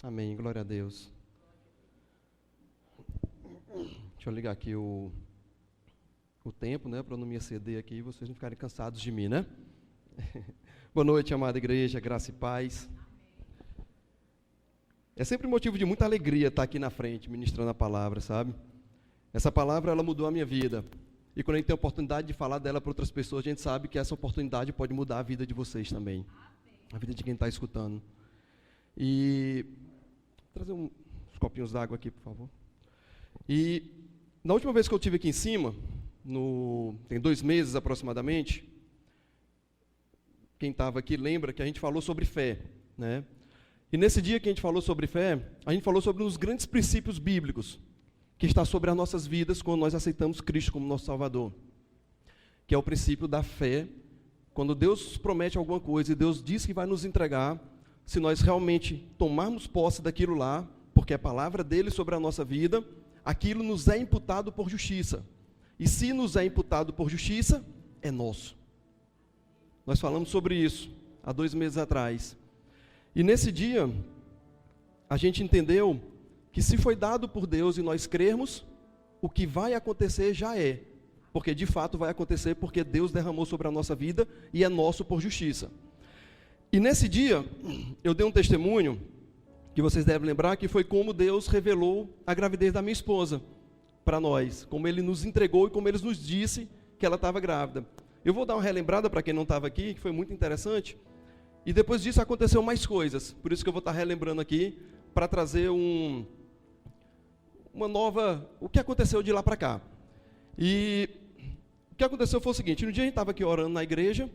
Amém, glória a Deus. Deixa eu ligar aqui o tempo, né, para eu não me exceder aqui e vocês não ficarem cansados de mim, né? Boa noite, amada igreja, graça e paz. É sempre motivo de muita alegria estar aqui na frente, ministrando a palavra, sabe? Essa palavra, ela mudou a minha vida. E quando a gente tem a oportunidade de falar dela para outras pessoas, a gente sabe que essa oportunidade pode mudar a vida de vocês também. A vida de quem está escutando. E vou trazer uns copinhos d'água aqui, por favor. E na última vez que eu estive aqui em cima, tem 2 meses aproximadamente, quem estava aqui lembra que a gente falou sobre fé, né? E nesse dia que a gente falou sobre fé, a gente falou sobre um dos grandes princípios bíblicos que está sobre as nossas vidas quando nós aceitamos Cristo como nosso Salvador, que é o princípio da fé. Quando Deus promete alguma coisa e Deus diz que vai nos entregar, se nós realmente tomarmos posse daquilo lá, porque é a palavra dele sobre a nossa vida, aquilo nos é imputado por justiça. E se nos é imputado por justiça, é nosso. Nós falamos sobre isso há 2 meses atrás. E nesse dia, a gente entendeu que se foi dado por Deus e nós crermos, o que vai acontecer já é. Porque de fato vai acontecer porque Deus derramou sobre a nossa vida e é nosso por justiça. E nesse dia, eu dei um testemunho, que vocês devem lembrar, que foi como Deus revelou a gravidez da minha esposa para nós. Como Ele nos entregou e como Ele nos disse que ela estava grávida. Eu vou dar uma relembrada para quem não estava aqui, que foi muito interessante. E depois disso aconteceu mais coisas. Por isso que eu vou estar relembrando aqui, para trazer o que aconteceu de lá para cá. E o que aconteceu foi o seguinte: no dia a gente estava aqui orando na igreja,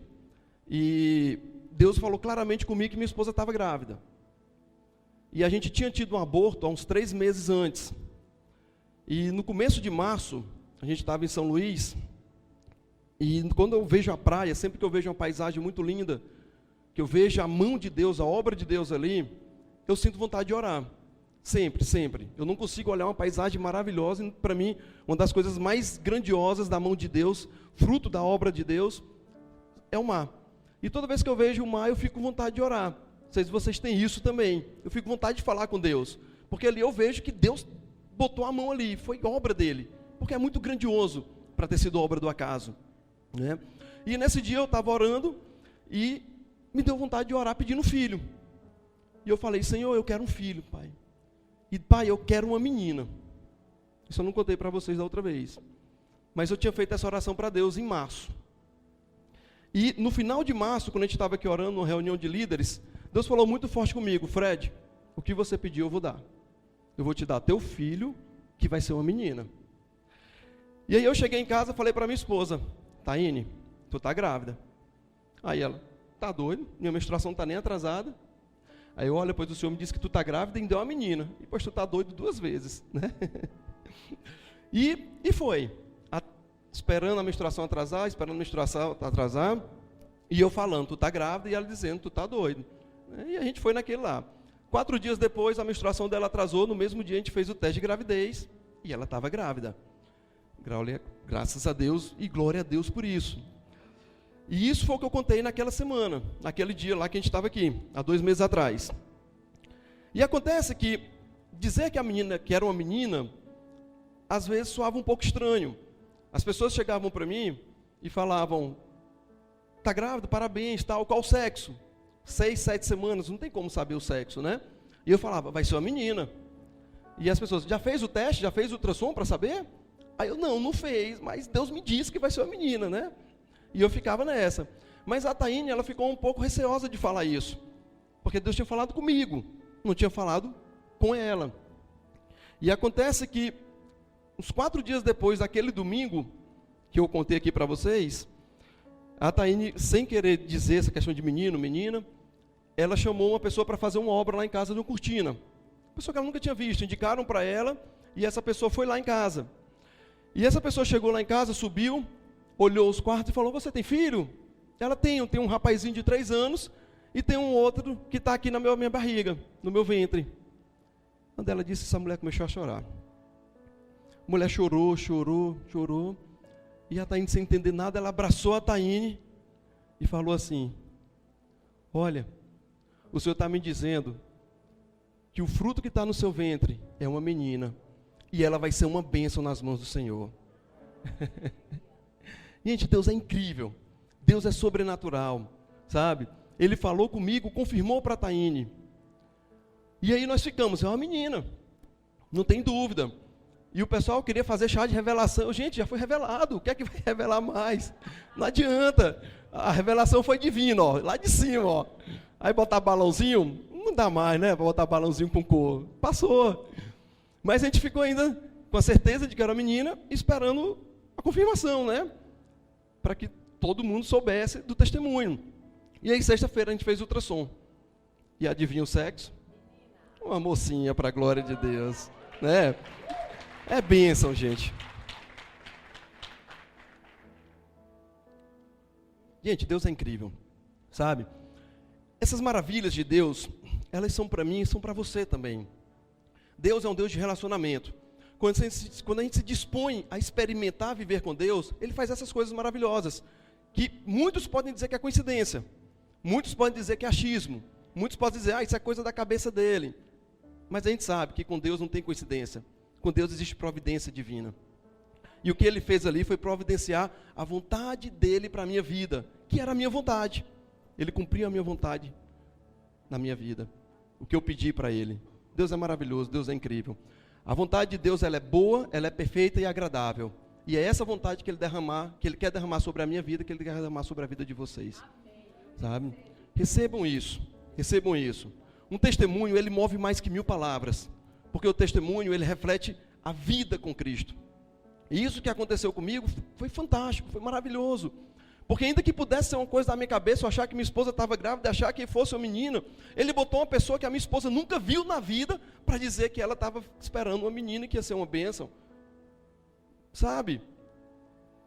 e Deus falou claramente comigo que minha esposa estava grávida. E a gente tinha tido um aborto há uns 3 meses antes. E no começo de março, a gente estava em São Luís, e quando eu vejo a praia, sempre que eu vejo uma paisagem muito linda, que eu vejo a mão de Deus, a obra de Deus ali, eu sinto vontade de orar. Sempre, sempre. Eu não consigo olhar uma paisagem maravilhosa, e para mim, uma das coisas mais grandiosas da mão de Deus, fruto da obra de Deus, é o mar. E toda vez que eu vejo o mar, eu fico com vontade de orar. Não sei se vocês têm isso também. Eu fico com vontade de falar com Deus. Porque ali eu vejo que Deus botou a mão ali, foi obra dele. Porque é muito grandioso para ter sido obra do acaso, né? E nesse dia eu estava orando e me deu vontade de orar pedindo um filho. E eu falei: Senhor, eu quero um filho, Pai. E Pai, eu quero uma menina. Isso eu não contei para vocês da outra vez. Mas eu tinha feito essa oração para Deus em março. E no final de março, quando a gente estava aqui orando, numa reunião de líderes, Deus falou muito forte comigo: Fred, o que você pediu eu vou dar. Eu vou te dar teu filho, que vai ser uma menina. E aí eu cheguei em casa e falei para minha esposa: Taine, tu tá grávida. Aí ela: tá doido, minha menstruação não tá nem atrasada. Aí eu: olha, pois o Senhor me disse que tu tá grávida e deu uma menina. E pois tu tá doido 2 vezes, né? E foi. Esperando a menstruação atrasar, esperando a menstruação atrasar. E eu falando: tu tá grávida, e ela dizendo: tu tá doido. E a gente foi naquele lá. 4 dias depois, a menstruação dela atrasou. No mesmo dia a gente fez o teste de gravidez. E ela estava grávida. Graças a Deus e glória a Deus por isso. E isso foi o que eu contei naquela semana, naquele dia lá que a gente estava aqui, há 2 meses atrás. E acontece que dizer que a menina, que era uma menina, às vezes soava um pouco estranho. As pessoas chegavam para mim e falavam: tá grávida, parabéns, tal, qual o sexo? 6, 7 semanas, não tem como saber o sexo, né? E eu falava: vai ser uma menina. E as pessoas: já fez o teste, já fez o ultrassom para saber? Aí eu: não fez, mas Deus me disse que vai ser uma menina, né? E eu ficava nessa. Mas a Taine, ela ficou um pouco receosa de falar isso. Porque Deus tinha falado comigo, não tinha falado com ela. E acontece que, uns 4 dias depois daquele domingo, que eu contei aqui para vocês, a Taine, sem querer dizer essa questão de menino, menina, ela chamou uma pessoa para fazer uma obra lá em casa de uma cortina. Uma pessoa que ela nunca tinha visto, indicaram para ela, e essa pessoa foi lá em casa. E essa pessoa chegou lá em casa, subiu, olhou os quartos e falou: você tem filho? Ela tem, eu tenho um rapazinho de 3 anos, e tem um outro que está aqui na minha barriga, no meu ventre. Quando ela disse, essa mulher começou a chorar. A mulher chorou, chorou, chorou. E a Taine, sem entender nada, ela abraçou a Taine e falou assim: olha, o Senhor está me dizendo que o fruto que está no seu ventre é uma menina, e ela vai ser uma bênção nas mãos do Senhor. Gente, Deus é incrível, Deus é sobrenatural, sabe? Ele falou comigo, confirmou para a Taine, e aí nós ficamos, é uma menina, não tem dúvida. E o pessoal queria fazer chá de revelação. Gente, já foi revelado, o que é que vai revelar mais? Não adianta, a revelação foi divina, ó, lá de cima, ó. Aí botar balãozinho, não dá mais, né, para botar balãozinho com cor, passou. Mas a gente ficou ainda com a certeza de que era menina, esperando a confirmação, né, para que todo mundo soubesse do testemunho. E aí, sexta-feira, a gente fez ultrassom. E adivinha o sexo? Uma mocinha, para a glória de Deus, né? É bênção, gente. Gente, Deus é incrível, sabe? Essas maravilhas de Deus, elas são para mim e são para você também. Deus é um Deus de relacionamento. Quando a gente se dispõe a experimentar viver com Deus, Ele faz essas coisas maravilhosas, que muitos podem dizer que é coincidência, muitos podem dizer que é achismo, muitos podem dizer, isso é coisa da cabeça dele. Mas a gente sabe que com Deus não tem coincidência. Com Deus existe providência divina. E o que Ele fez ali foi providenciar a vontade dEle para a minha vida, que era a minha vontade. Ele cumpriu a minha vontade na minha vida, o que eu pedi para Ele. Deus é maravilhoso, Deus é incrível. A vontade de Deus, ela é boa, ela é perfeita e agradável. E é essa vontade que Ele quer derramar sobre a minha vida, que Ele quer derramar sobre a vida de vocês. Sabe? Recebam isso, recebam isso. Um testemunho, ele move mais que 1000 palavras. Porque o testemunho, ele reflete a vida com Cristo. E isso que aconteceu comigo foi fantástico, foi maravilhoso. Porque ainda que pudesse ser uma coisa da minha cabeça, eu achar que minha esposa estava grávida, achar que fosse uma menina, Ele botou uma pessoa que a minha esposa nunca viu na vida, para dizer que ela estava esperando uma menina que ia ser uma bênção. Sabe?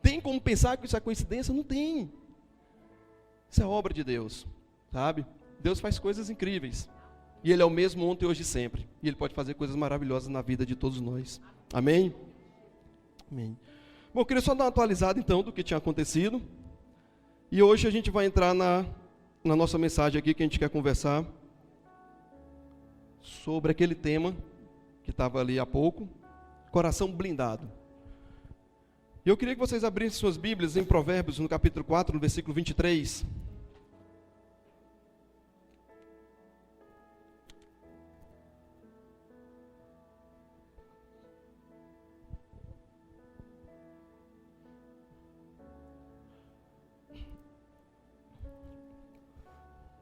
Tem como pensar que isso é coincidência? Não tem. Isso é obra de Deus, sabe? Deus faz coisas incríveis. E Ele é o mesmo ontem, hoje e sempre. E Ele pode fazer coisas maravilhosas na vida de todos nós. Amém? Amém. Bom, eu queria só dar uma atualizada então do que tinha acontecido. E hoje a gente vai entrar na nossa mensagem aqui, que a gente quer conversar sobre aquele tema que estava ali há pouco, coração blindado. E eu queria que vocês abrissem suas Bíblias em Provérbios, no capítulo 4, no versículo 23.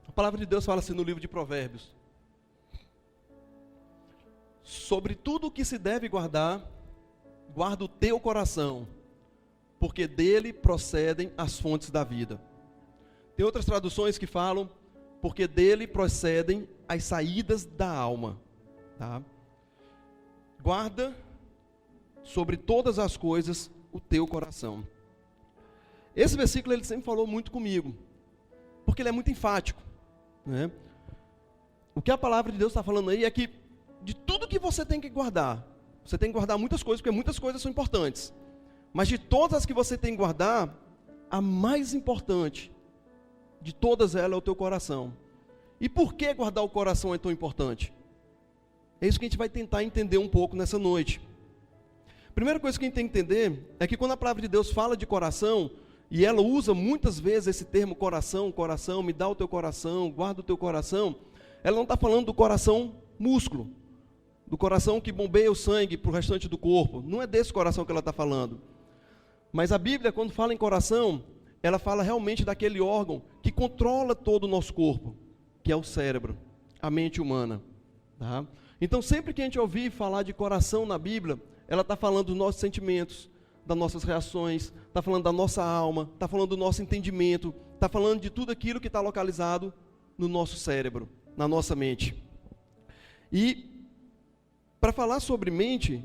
A palavra de Deus fala assim no livro de Provérbios: sobre tudo o que se deve guardar, guarda o teu coração, porque dele procedem as fontes da vida. Tem outras traduções que falam, porque dele procedem as saídas da alma. Tá? Guarda sobre todas as coisas o teu coração. Esse versículo ele sempre falou muito comigo, porque ele é muito enfático. Né? O que a palavra de Deus está falando aí é que de tudo que você tem que guardar, você tem que guardar muitas coisas, porque muitas coisas são importantes. Mas de todas as que você tem que guardar, a mais importante de todas elas é o teu coração. E por que guardar o coração é tão importante? É isso que a gente vai tentar entender um pouco nessa noite. Primeira coisa que a gente tem que entender é que quando a palavra de Deus fala de coração, e ela usa muitas vezes esse termo coração, coração, me dá o teu coração, guarda o teu coração, ela não está falando do coração músculo, do coração que bombeia o sangue para o restante do corpo. Não é desse coração que ela está falando. Mas a Bíblia, quando fala em coração, ela fala realmente daquele órgão que controla todo o nosso corpo, que é o cérebro, a mente humana. Tá? Então, sempre que a gente ouvir falar de coração na Bíblia, ela está falando dos nossos sentimentos, das nossas reações, está falando da nossa alma, está falando do nosso entendimento, está falando de tudo aquilo que está localizado no nosso cérebro, na nossa mente. E para falar sobre mente,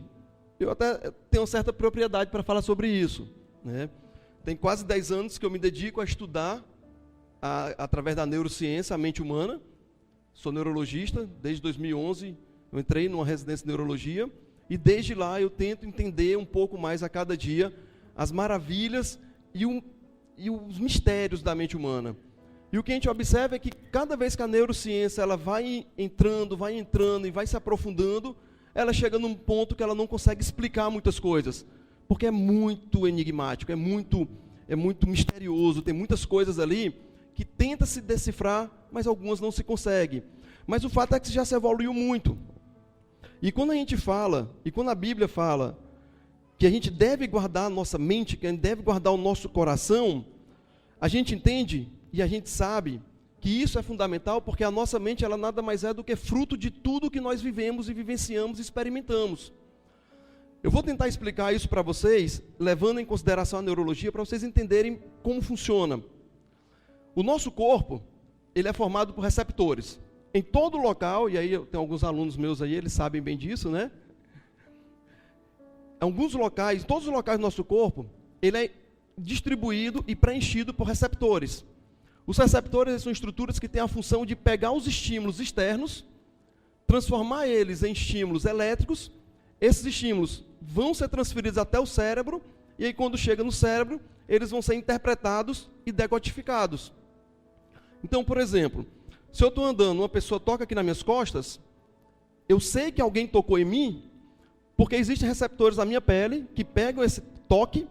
eu até tenho uma certa propriedade para falar sobre isso. Né? Tem quase 10 anos que eu me dedico a estudar, através da neurociência, a mente humana. Sou neurologista, desde 2011 eu entrei numa residência de neurologia, e desde lá eu tento entender um pouco mais a cada dia as maravilhas e os mistérios da mente humana. E o que a gente observa é que cada vez que a neurociência ela vai entrando e vai se aprofundando, ela chega num ponto que ela não consegue explicar muitas coisas, porque é muito enigmático, é muito misterioso, tem muitas coisas ali que tenta se decifrar, mas algumas não se consegue. Mas o fato é que já se evoluiu muito. E quando a gente fala, e quando a Bíblia fala que a gente deve guardar a nossa mente, que a gente deve guardar o nosso coração, a gente entende e a gente sabe que isso é fundamental, porque a nossa mente ela nada mais é do que fruto de tudo que nós vivemos e vivenciamos e experimentamos. Eu vou tentar explicar isso para vocês, levando em consideração a neurologia, para vocês entenderem como funciona. O nosso corpo, ele é formado por receptores. Em todo local, e aí eu tenho alguns alunos meus aí, eles sabem bem disso, né? Em alguns locais, todos os locais do nosso corpo, ele é distribuído e preenchido por receptores. Os receptores são estruturas que têm a função de pegar os estímulos externos, transformar eles em estímulos elétricos. Esses estímulos vão ser transferidos até o cérebro, e aí quando chega no cérebro, eles vão ser interpretados e decodificados. Então, por exemplo, se eu estou andando, uma pessoa toca aqui nas minhas costas, eu sei que alguém tocou em mim, porque existem receptores na minha pele que pegam esse toque,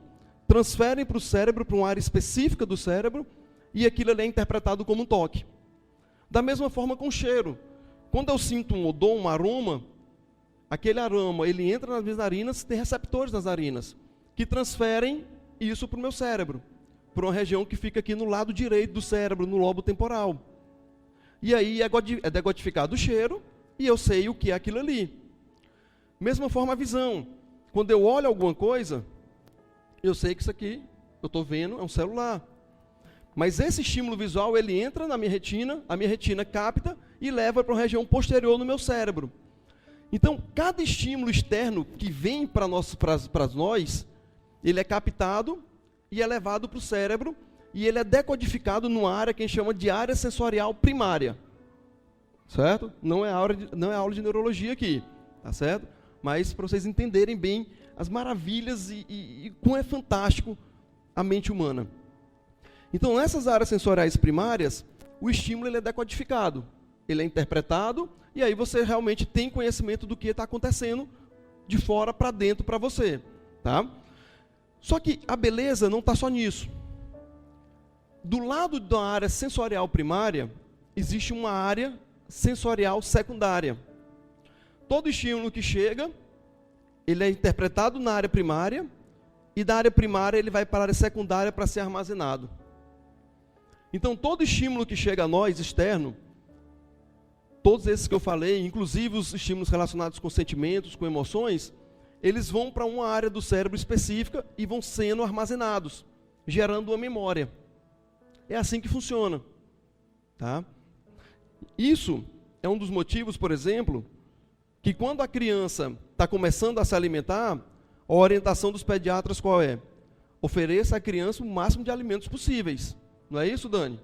transferem para o cérebro, para uma área específica do cérebro, e aquilo ali é interpretado como um toque. Da mesma forma com o cheiro. Quando eu sinto um odor, um aroma, aquele aroma, ele entra nas minhas narinas, tem receptores nas narinas, que transferem isso para o meu cérebro, para uma região que fica aqui no lado direito do cérebro, no lobo temporal. E aí é decodificado o cheiro, e eu sei o que é aquilo ali. Mesma forma a visão. Quando eu olho alguma coisa, eu sei que isso aqui, eu estou vendo, é um celular. Mas esse estímulo visual, ele entra na minha retina, a minha retina capta e leva para uma região posterior no meu cérebro. Então, cada estímulo externo que vem para nós, ele é captado e é levado para o cérebro, e ele é decodificado numa área que a gente chama de área sensorial primária. Certo? Não é aula de neurologia aqui, tá certo? Mas para vocês entenderem bem as maravilhas e como é fantástico a mente humana. Então, nessas áreas sensoriais primárias, o estímulo ele é decodificado, ele é interpretado, e aí você realmente tem conhecimento do que está acontecendo de fora para dentro para você. Tá? Só que a beleza não está só nisso. Do lado da área sensorial primária, existe uma área sensorial secundária. Todo estímulo que chega, ele é interpretado na área primária, e da área primária ele vai para a área secundária para ser armazenado. Então, todo estímulo que chega a nós, externo, todos esses que eu falei, inclusive os estímulos relacionados com sentimentos, com emoções, eles vão para uma área do cérebro específica e vão sendo armazenados, gerando uma memória. É assim que funciona. Tá? Isso é um dos motivos, por exemplo, que quando a criança está começando a se alimentar, a orientação dos pediatras qual é? Ofereça à criança o máximo de alimentos possíveis. Não é isso, Dani?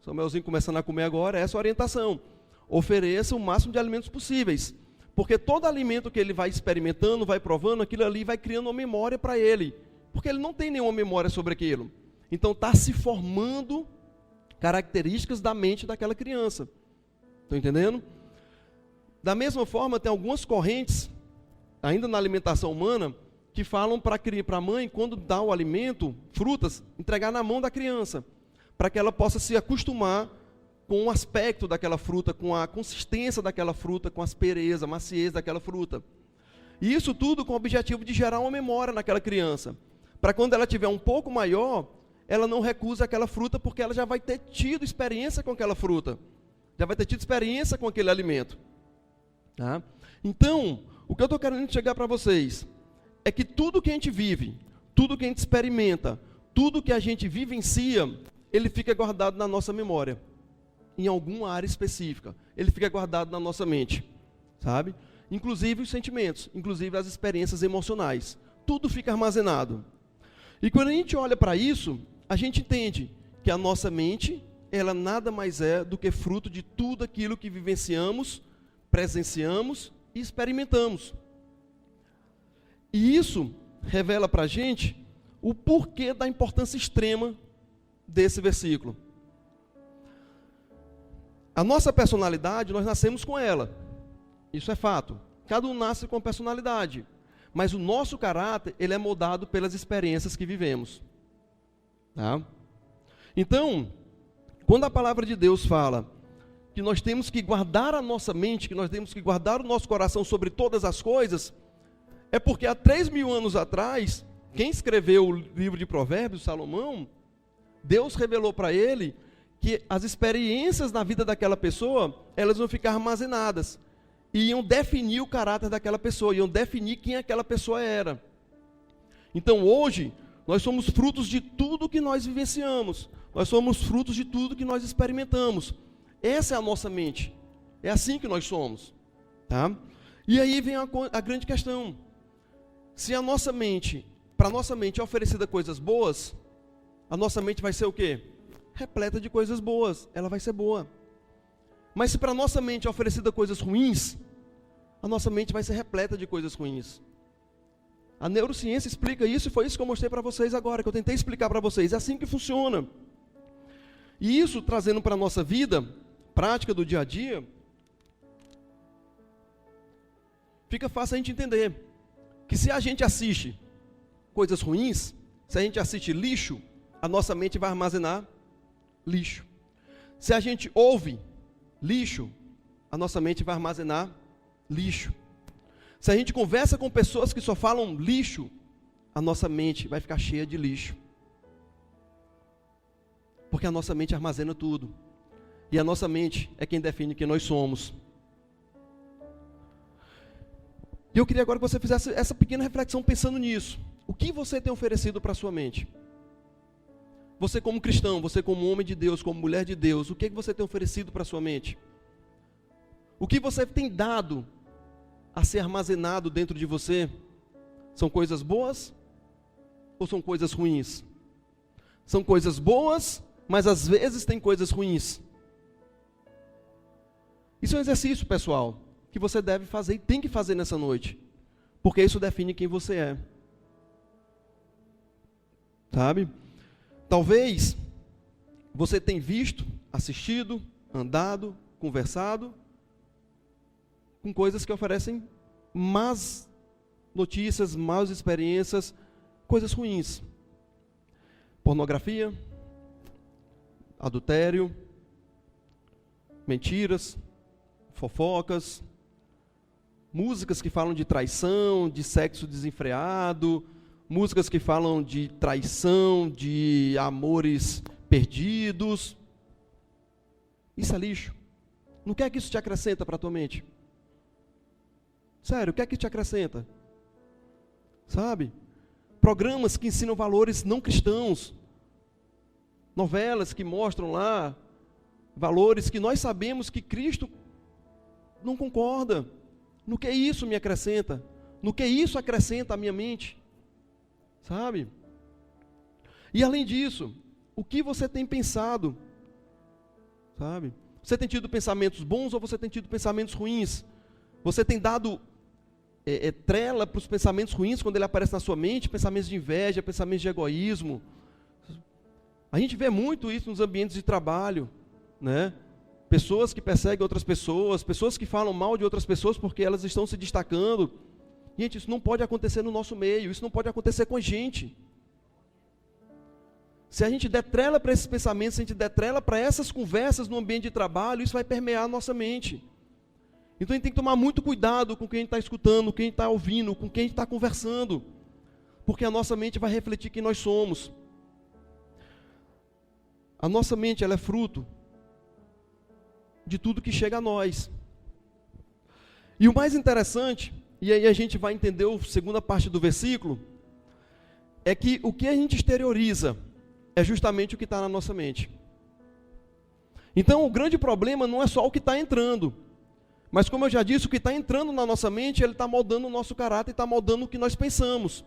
Samuelzinho começando a comer agora, essa é a orientação. Ofereça o máximo de alimentos possíveis. Porque todo alimento que ele vai experimentando, vai provando, aquilo ali vai criando uma memória para ele. Porque ele não tem nenhuma memória sobre aquilo. Então está se formando características da mente daquela criança. Estão entendendo? Da mesma forma, tem algumas correntes, ainda na alimentação humana, que falam para a mãe, quando dá o alimento, frutas, entregar na mão da criança, para que ela possa se acostumar com o aspecto daquela fruta, com a consistência daquela fruta, com a aspereza, a maciez daquela fruta. E isso tudo com o objetivo de gerar uma memória naquela criança, para quando ela tiver um pouco maior, ela não recusa aquela fruta, porque ela já vai ter tido experiência com aquela fruta, já vai ter tido experiência com aquele alimento. Tá? Então, o que eu estou querendo chegar para vocês é que tudo que a gente vive, tudo que a gente experimenta, tudo que a gente vivencia, ele fica guardado na nossa memória, em alguma área específica. Ele fica guardado na nossa mente, sabe? Inclusive os sentimentos, inclusive as experiências emocionais. Tudo fica armazenado. E quando a gente olha para isso, a gente entende que a nossa mente, ela nada mais é do que fruto de tudo aquilo que vivenciamos, presenciamos e experimentamos. E isso revela para a gente o porquê da importância extrema desse versículo. A nossa personalidade, nós nascemos com ela. Isso é fato. Cada um nasce com personalidade. Mas o nosso caráter, ele é moldado pelas experiências que vivemos. Tá? Então, quando a palavra de Deus fala que nós temos que guardar a nossa mente, que nós temos que guardar o nosso coração sobre todas as coisas, é porque há 3.000 anos atrás, quem escreveu o livro de Provérbios, Salomão, Deus revelou para ele que as experiências na vida daquela pessoa, elas vão ficar armazenadas, e iam definir o caráter daquela pessoa, iam definir quem aquela pessoa era. Então hoje, nós somos frutos de tudo que nós vivenciamos, nós somos frutos de tudo que nós experimentamos. Essa é a nossa mente, é assim que nós somos. Tá? E aí vem a grande questão, se a nossa mente, para a nossa mente é oferecida coisas boas, a nossa mente vai ser o quê? Repleta de coisas boas, ela vai ser boa. Mas se para a nossa mente é oferecida coisas ruins, a nossa mente vai ser repleta de coisas ruins. A neurociência explica isso, e foi isso que eu mostrei para vocês agora, que eu tentei explicar para vocês. É assim que funciona. E isso, trazendo para a nossa vida, prática do dia a dia, fica fácil a gente entender que se a gente assiste coisas ruins, se a gente assiste lixo, a nossa mente vai armazenar lixo. Se a gente ouve lixo, a nossa mente vai armazenar lixo. Se a gente conversa com pessoas que só falam lixo, a nossa mente vai ficar cheia de lixo. Porque a nossa mente armazena tudo. E a nossa mente é quem define quem nós somos. E eu queria agora que você fizesse essa pequena reflexão pensando nisso. O que você tem oferecido para a sua mente? Você como cristão, você como homem de Deus, como mulher de Deus, o que você tem oferecido para a sua mente? O que você tem dado a ser armazenado dentro de você? São coisas boas ou são coisas ruins? São coisas boas, mas às vezes tem coisas ruins. Isso é um exercício, pessoal, que você deve fazer e tem que fazer nessa noite, porque isso define quem você é. Sabe? Talvez você tenha visto, assistido, andado, conversado com coisas que oferecem más notícias, más experiências, coisas ruins. Pornografia, adultério, mentiras, fofocas, músicas que falam de traição, de sexo desenfreado, músicas que falam de traição, de amores perdidos. Isso é lixo. No que é que isso te acrescenta para a tua mente? Sério, o que é que te acrescenta? Sabe? Programas que ensinam valores não cristãos. Novelas que mostram lá valores que nós sabemos que Cristo não concorda. No que isso me acrescenta? No que isso acrescenta à minha mente? Sabe? E além disso, o que você tem pensado? Sabe? Você tem tido pensamentos bons ou você tem tido pensamentos ruins? Você tem dado trela para os pensamentos ruins quando ele aparece na sua mente? Pensamentos de inveja, pensamentos de egoísmo. A gente vê muito isso nos ambientes de trabalho, né? Pessoas que perseguem outras pessoas, pessoas que falam mal de outras pessoas porque elas estão se destacando. Gente, isso não pode acontecer no nosso meio, isso não pode acontecer com a gente. Se a gente der trela para esses pensamentos, se a gente der trela para essas conversas no ambiente de trabalho, isso vai permear a nossa mente. Então a gente tem que tomar muito cuidado com quem a gente está escutando, quem a gente está ouvindo, com quem a gente está conversando. Porque a nossa mente vai refletir quem nós somos. A nossa mente, ela é fruto de tudo que chega a nós. E o mais interessante, e aí a gente vai entender a segunda parte do versículo, é que o que a gente exterioriza é justamente o que está na nossa mente. Então o grande problema não é só o que está entrando, mas como eu já disse, o que está entrando na nossa mente, ele está moldando o nosso caráter, está moldando o que nós pensamos.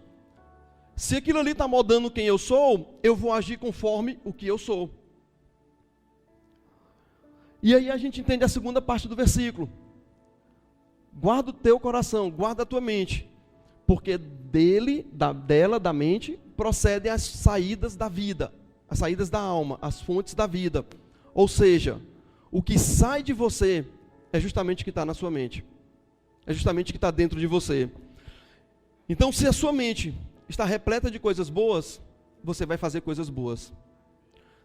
Se aquilo ali está moldando quem eu sou, eu vou agir conforme o que eu sou. E aí a gente entende a segunda parte do versículo. Guarda o teu coração, guarda a tua mente, porque da mente, procedem as saídas da vida, as saídas da alma, as fontes da vida. Ou seja, o que sai de você é justamente o que está na sua mente. É justamente o que está dentro de você. Então, se a sua mente está repleta de coisas boas, você vai fazer coisas boas.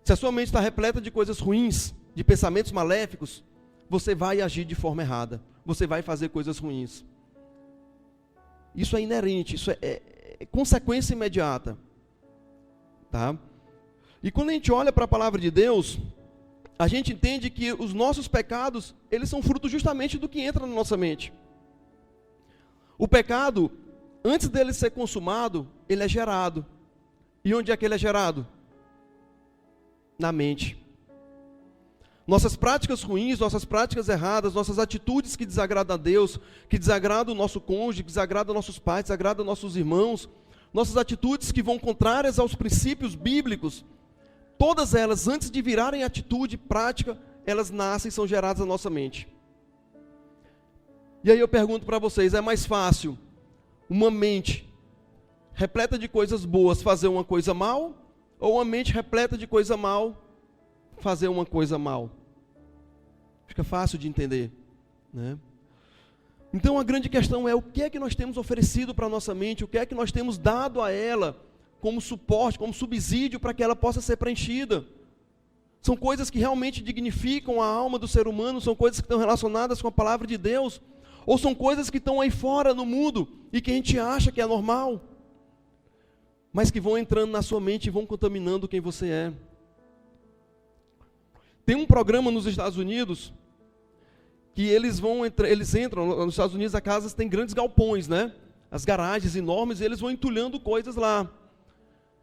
Se a sua mente está repleta de coisas ruins, de pensamentos maléficos, você vai agir de forma errada. Você vai fazer coisas ruins. Isso é inerente, isso é consequência imediata. Tá? E quando a gente olha para a palavra de Deus, a gente entende que os nossos pecados, eles são fruto justamente do que entra na nossa mente. O pecado, antes dele ser consumado, ele é gerado. E onde é que ele é gerado? Na mente. Nossas práticas ruins, nossas práticas erradas, nossas atitudes que desagradam a Deus, que desagradam o nosso cônjuge, que desagradam nossos pais, desagradam nossos irmãos, nossas atitudes que vão contrárias aos princípios bíblicos, todas elas, antes de virarem atitude prática, elas nascem e são geradas na nossa mente. E aí eu pergunto para vocês, é mais fácil uma mente repleta de coisas boas fazer uma coisa mal, ou uma mente repleta de coisa mal fazer uma coisa mal? Fica fácil de entender, né? Então a grande questão é o que é que nós temos oferecido para a nossa mente, o que é que nós temos dado a ela como suporte, como subsídio para que ela possa ser preenchida. São coisas que realmente dignificam a alma do ser humano, são coisas que estão relacionadas com a palavra de Deus, ou são coisas que estão aí fora no mundo e que a gente acha que é normal, mas que vão entrando na sua mente e vão contaminando quem você é. Tem um programa nos Estados Unidos que eles entram nos Estados Unidos, a casas tem grandes galpões, né? As garagens enormes, e eles vão entulhando coisas lá.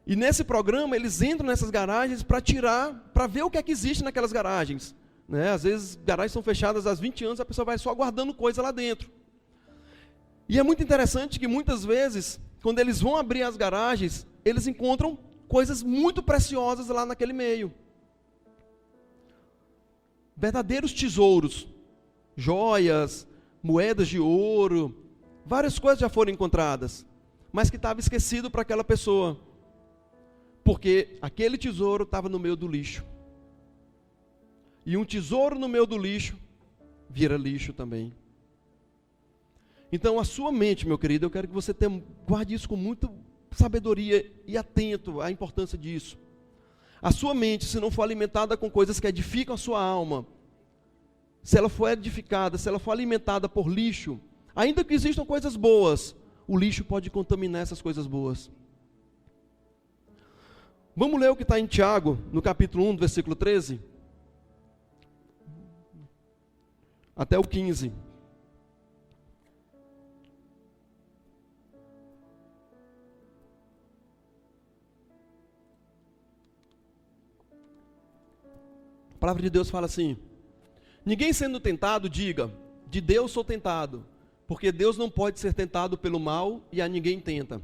E nesse programa eles entram nessas garagens para ver o que é que existe naquelas garagens, né? Às vezes garagens são fechadas há 20 anos, a pessoa vai só guardando coisa lá dentro. E é muito interessante que muitas vezes, quando eles vão abrir as garagens, eles encontram coisas muito preciosas lá naquele meio. Verdadeiros tesouros, joias, moedas de ouro, várias coisas já foram encontradas, mas que estava esquecido para aquela pessoa, porque aquele tesouro estava no meio do lixo. E um tesouro no meio do lixo vira lixo também. Então a sua mente, meu querido, eu quero que você guarde isso com muita sabedoria e atento à importância disso. A sua mente, se não for alimentada com coisas que edificam a sua alma, se ela for edificada, se ela for alimentada por lixo, ainda que existam coisas boas, o lixo pode contaminar essas coisas boas. Vamos ler o que está em Tiago, no capítulo 1, versículo 13, até o 15. A palavra de Deus fala assim: ninguém sendo tentado diga, de Deus sou tentado, porque Deus não pode ser tentado pelo mal e a ninguém tenta.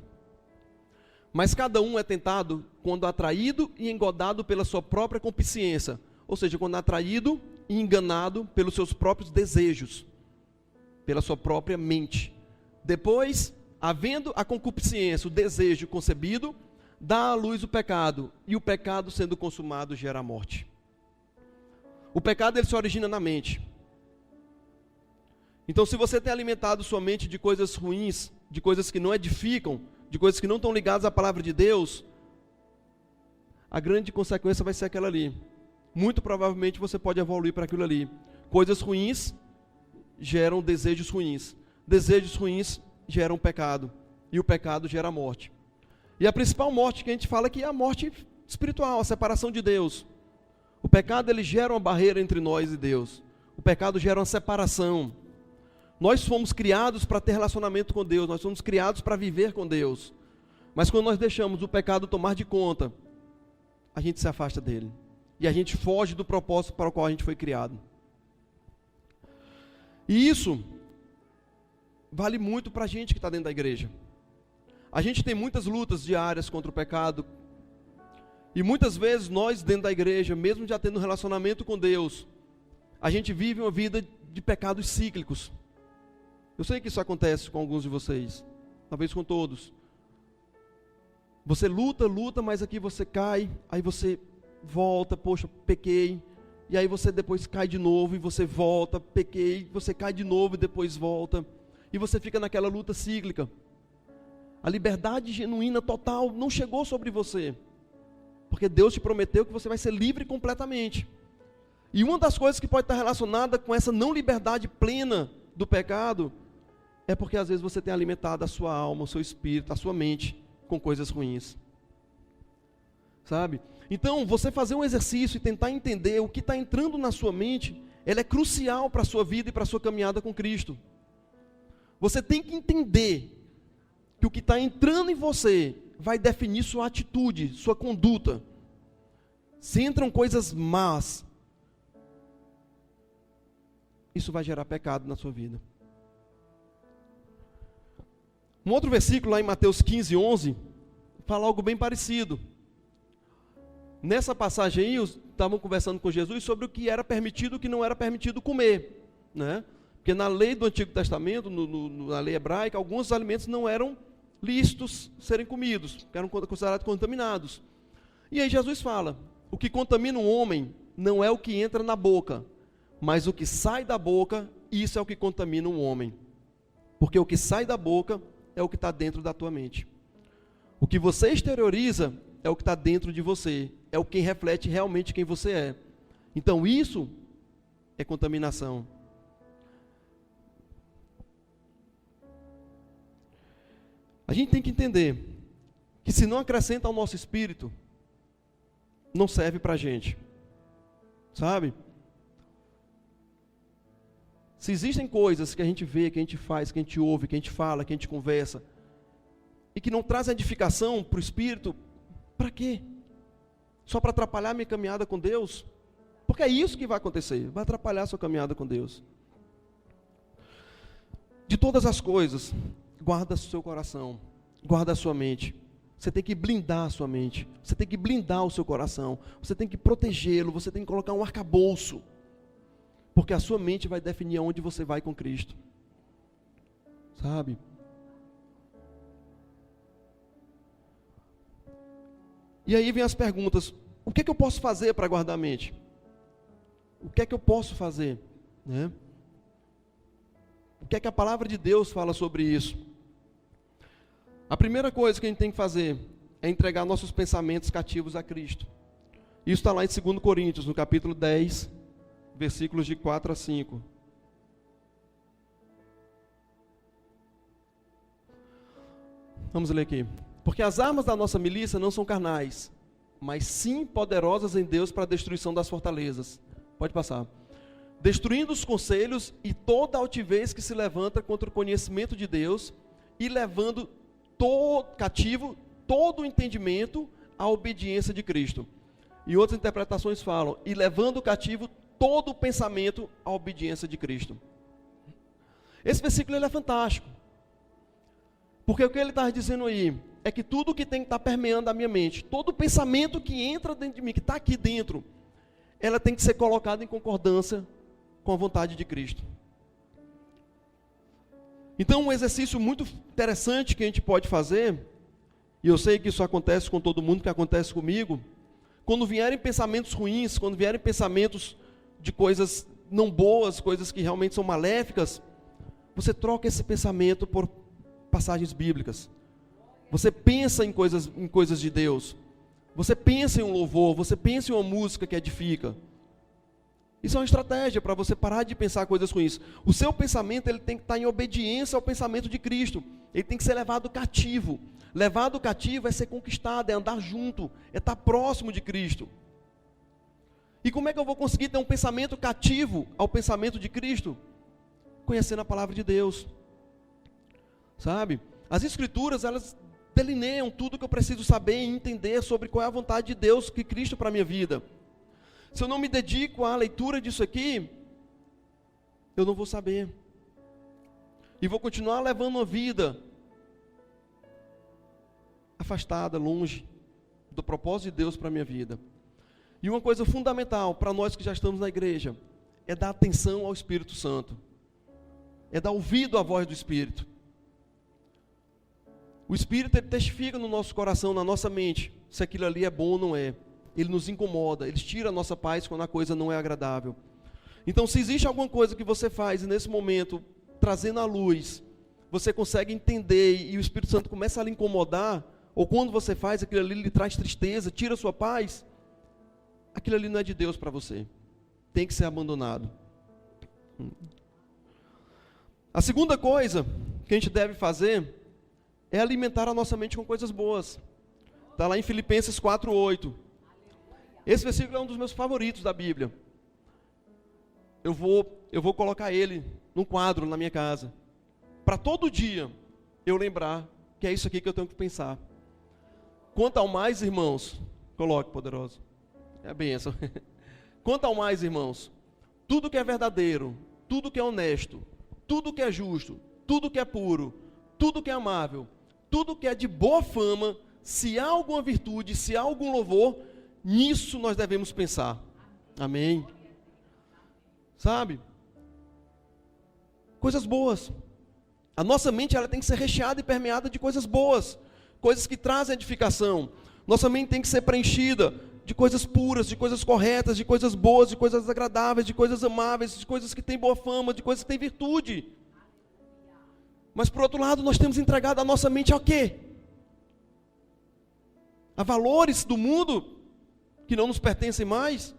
Mas cada um é tentado quando atraído e engodado pela sua própria concupiscência, ou seja, quando atraído e enganado pelos seus próprios desejos, pela sua própria mente. Depois, havendo a concupiscência, o desejo concebido, dá à luz o pecado, e o pecado sendo consumado gera a morte. O pecado ele se origina na mente. Então, se você tem alimentado sua mente de coisas ruins, de coisas que não edificam, de coisas que não estão ligadas à palavra de Deus, a grande consequência vai ser aquela ali. Muito provavelmente você pode evoluir para aquilo ali. Coisas ruins geram desejos ruins. Desejos ruins geram pecado. E o pecado gera morte. E a principal morte que a gente fala aqui é a morte espiritual, a separação de Deus. O pecado ele gera uma barreira entre nós e Deus. O pecado gera uma separação. Nós fomos criados para ter relacionamento com Deus, nós fomos criados para viver com Deus. Mas quando nós deixamos o pecado tomar de conta, a gente se afasta dele. E a gente foge do propósito para o qual a gente foi criado. E isso vale muito para a gente que está dentro da igreja. A gente tem muitas lutas diárias contra o pecado. E muitas vezes nós dentro da igreja, mesmo já tendo um relacionamento com Deus, a gente vive uma vida de pecados cíclicos. Eu sei que isso acontece com alguns de vocês, talvez com todos. Você luta, mas aqui você cai, aí você volta, poxa, pequei, e aí você depois cai de novo, e você volta, pequei, você cai de novo e depois volta, e você fica naquela luta cíclica. A liberdade genuína, total, não chegou sobre você, porque Deus te prometeu que você vai ser livre completamente. E uma das coisas que pode estar relacionada com essa não liberdade plena do pecado, é porque às vezes você tem alimentado a sua alma, o seu espírito, a sua mente com coisas ruins. Sabe? Então, você fazer um exercício e tentar entender o que está entrando na sua mente, ela é crucial para a sua vida e para a sua caminhada com Cristo. Você tem que entender que o que está entrando em você vai definir sua atitude, sua conduta. Se entram coisas más, isso vai gerar pecado na sua vida. Um outro versículo lá em Mateus 15, 11, fala algo bem parecido. Nessa passagem aí, estavam conversando com Jesus sobre o que era permitido e o que não era permitido comer, né? Porque na lei do Antigo Testamento, na lei hebraica, alguns alimentos não eram lícitos serem comidos, eram considerados contaminados. E aí Jesus fala, o que contamina um homem não é o que entra na boca, mas o que sai da boca, isso é o que contamina um homem. Porque o que sai da boca é o que está dentro da tua mente. O que você exterioriza é o que está dentro de você, é o que reflete realmente quem você é. Então isso é contaminação. A gente tem que entender que se não acrescenta ao nosso espírito, não serve para a gente. Sabe? Se existem coisas que a gente vê, que a gente faz, que a gente ouve, que a gente fala, que a gente conversa, e que não traz edificação para o espírito, para quê? Só para atrapalhar a minha caminhada com Deus? Porque é isso que vai acontecer, vai atrapalhar a sua caminhada com Deus. De todas as coisas, guarda o seu coração, guarda a sua mente. Você tem que blindar a sua mente, você tem que blindar o seu coração, você tem que protegê-lo, você tem que colocar um arcabouço, porque a sua mente vai definir aonde você vai com Cristo. Sabe? E aí vem as perguntas, o que é que eu posso fazer para guardar a mente? O que é que eu posso fazer? Né? O que é que a palavra de Deus fala sobre isso? A primeira coisa que a gente tem que fazer é entregar nossos pensamentos cativos a Cristo. Isso está lá em 2 Coríntios, no capítulo 10, versículos de 4 a 5. Vamos ler aqui. Porque as armas da nossa milícia não são carnais, mas sim poderosas em Deus para a destruição das fortalezas. Pode passar. Destruindo os conselhos e toda altivez que se levanta contra o conhecimento de Deus, e levando cativo todo o entendimento à obediência de Cristo. E outras interpretações falam, e levando cativo todo o pensamento à obediência de Cristo. Esse versículo ele é fantástico. Porque o que ele está dizendo aí é que tudo que tem que estar permeando a minha mente, todo pensamento que entra dentro de mim, que está aqui dentro, ela tem que ser colocada em concordância com a vontade de Cristo. Então, um exercício muito interessante que a gente pode fazer, e eu sei que isso acontece com todo mundo, que acontece comigo, quando vierem pensamentos ruins, quando vierem pensamentos de coisas não boas, coisas que realmente são maléficas, você troca esse pensamento por passagens bíblicas. Você pensa em coisas de Deus. Você pensa em um louvor, você pensa em uma música que edifica. Isso é uma estratégia para você parar de pensar coisas ruins. O seu pensamento ele tem que estar em obediência ao pensamento de Cristo. Ele tem que ser levado cativo. Levado cativo é ser conquistado, é andar junto, é estar próximo de Cristo. E como é que eu vou conseguir ter um pensamento cativo ao pensamento de Cristo? Conhecendo a palavra de Deus. Sabe? As Escrituras, elas delineiam tudo que eu preciso saber e entender sobre qual é a vontade de Deus, que Cristo para a minha vida. Se eu não me dedico à leitura disso aqui, eu não vou saber. E vou continuar levando uma vida afastada, longe do propósito de Deus para a minha vida. E uma coisa fundamental para nós que já estamos na igreja, é dar atenção ao Espírito Santo. É dar ouvido à voz do Espírito. O Espírito ele testifica no nosso coração, na nossa mente, se aquilo ali é bom ou não é. ele nos incomoda, ele tira a nossa paz quando a coisa não é agradável. Então, se existe alguma coisa que você faz e nesse momento, trazendo à luz, você consegue entender e o Espírito Santo começa a lhe incomodar, ou quando você faz, aquilo ali lhe traz tristeza, tira a sua paz, aquilo ali não é de Deus para você. Tem que ser abandonado. A segunda coisa que a gente deve fazer é alimentar a nossa mente com coisas boas. Está lá em Filipenses 4:8. Esse versículo é um dos meus favoritos da Bíblia. Eu vou colocar ele num quadro na minha casa, para todo dia eu lembrar que é isso aqui que eu tenho que pensar. Quanto ao mais, irmãos, coloque, poderoso, é a bênção. Quanto ao mais, irmãos, tudo que é verdadeiro, tudo que é honesto, tudo que é justo, tudo que é puro, tudo que é amável, tudo que é de boa fama, se há alguma virtude, se há algum louvor, nisso nós devemos pensar. Amém? Sabe? Coisas boas. A nossa mente ela tem que ser recheada e permeada de coisas boas, coisas que trazem edificação. Nossa mente tem que ser preenchida de coisas puras, de coisas corretas, de coisas boas, de coisas agradáveis, de coisas amáveis, de coisas que têm boa fama, de coisas que têm virtude. Mas por outro lado, nós temos entregado a nossa mente ao quê? A valores do mundo que não nos pertencem mais.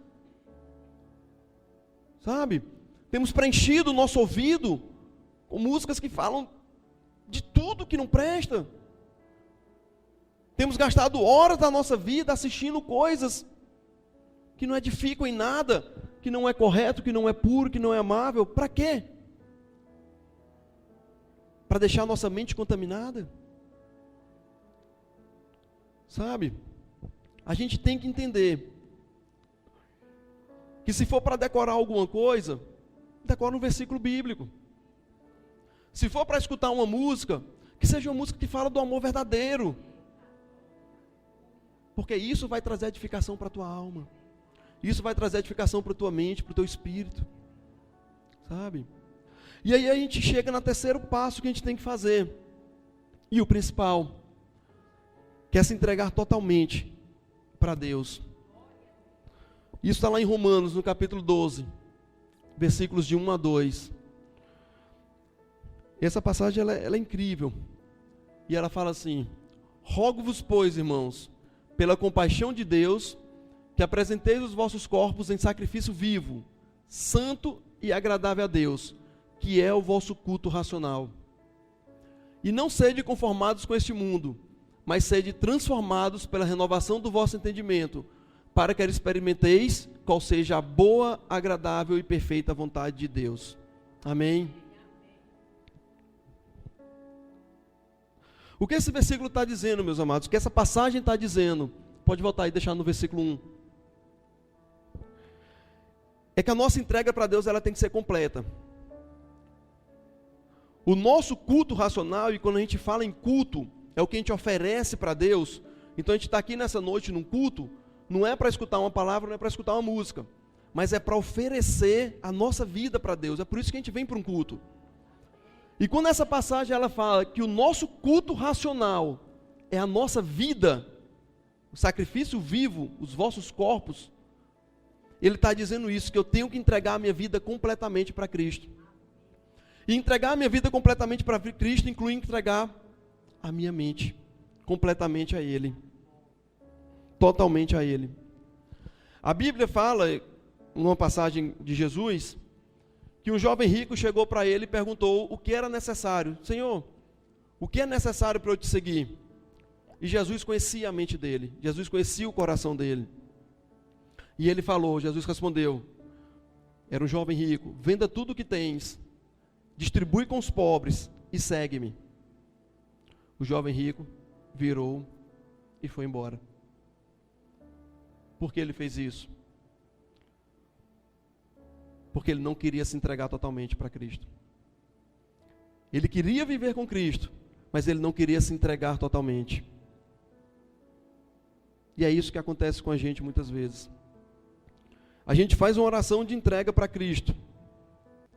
Sabe? Temos preenchido o nosso ouvido com músicas que falam de tudo que não presta. Temos gastado horas da nossa vida assistindo coisas que não edificam em nada, que não é correto, que não é puro, que não é amável. Para quê? Para deixar a nossa mente contaminada? Sabe? A gente tem que entender que se for para decorar alguma coisa, decora um versículo bíblico. Se for para escutar uma música, que seja uma música que fala do amor verdadeiro. Porque isso vai trazer edificação para a tua alma. Isso vai trazer edificação para a tua mente, para o teu espírito. Sabe? E aí a gente chega no terceiro passo que a gente tem que fazer. E o principal, que é se entregar totalmente para Deus. Isso está lá em Romanos, no capítulo 12, versículos de 1 a 2. Essa passagem ela é incrível. E ela fala assim: rogo-vos, pois, irmãos, pela compaixão de Deus, que apresenteis os vossos corpos em sacrifício vivo, santo e agradável a Deus, que é o vosso culto racional. E não sede conformados com este mundo, mas sede transformados pela renovação do vosso entendimento, para que experimenteis qual seja a boa, agradável e perfeita vontade de Deus. Amém? O que esse versículo está dizendo, meus amados? O que essa passagem está dizendo? Pode voltar e deixar no versículo 1. É que a nossa entrega para Deus ela tem que ser completa. O nosso culto racional, e quando a gente fala em culto, é o que a gente oferece para Deus. Então a gente está aqui nessa noite num culto, não é para escutar uma palavra, não é para escutar uma música, mas é para oferecer a nossa vida para Deus. É por isso que a gente vem para um culto. E quando essa passagem ela fala que o nosso culto racional é a nossa vida, o sacrifício vivo, os vossos corpos, ele está dizendo isso, que eu tenho que entregar a minha vida completamente para Cristo. E entregar a minha vida completamente para Cristo inclui entregar a minha mente completamente a Ele. Totalmente a Ele. A Bíblia fala, numa passagem de Jesus, que um jovem rico chegou para ele e perguntou o que era necessário. Senhor, o que é necessário para eu te seguir? E Jesus conhecia a mente dele, Jesus conhecia o coração dele. E ele falou, Jesus respondeu, era um jovem rico, venda tudo o que tens, distribui com os pobres e segue-me. O jovem rico virou e foi embora. Por que ele fez isso? Porque ele não queria se entregar totalmente para Cristo. Ele queria viver com Cristo, mas ele não queria se entregar totalmente. E é isso que acontece com a gente muitas vezes. A gente faz uma oração de entrega para Cristo.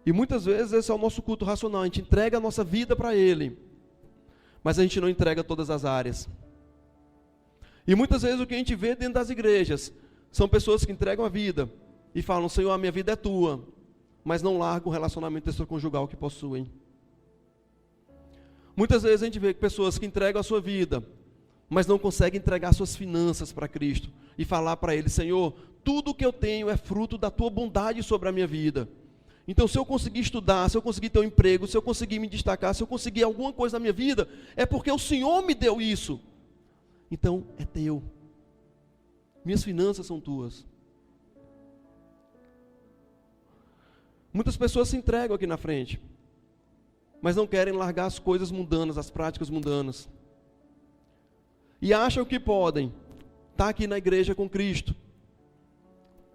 E muitas vezes esse é o nosso culto racional. A gente entrega a nossa vida para Ele, mas a gente não entrega todas as áreas. E muitas vezes o que a gente vê dentro das igrejas são pessoas que entregam a vida e falam, Senhor, a minha vida é tua, mas não largam o relacionamento extraconjugal que possuem. Muitas vezes a gente vê pessoas que entregam a sua vida, mas não conseguem entregar suas finanças para Cristo e falar para Ele, Senhor, tudo que eu tenho é fruto da tua bondade sobre a minha vida. Então, se eu conseguir estudar, se eu conseguir ter um emprego, se eu conseguir me destacar, se eu conseguir alguma coisa na minha vida, é porque o Senhor me deu isso. Então, é teu. Minhas finanças são tuas. Muitas pessoas se entregam aqui na frente, mas não querem largar as coisas mundanas, as práticas mundanas. E acham que podem estar aqui na igreja com Cristo,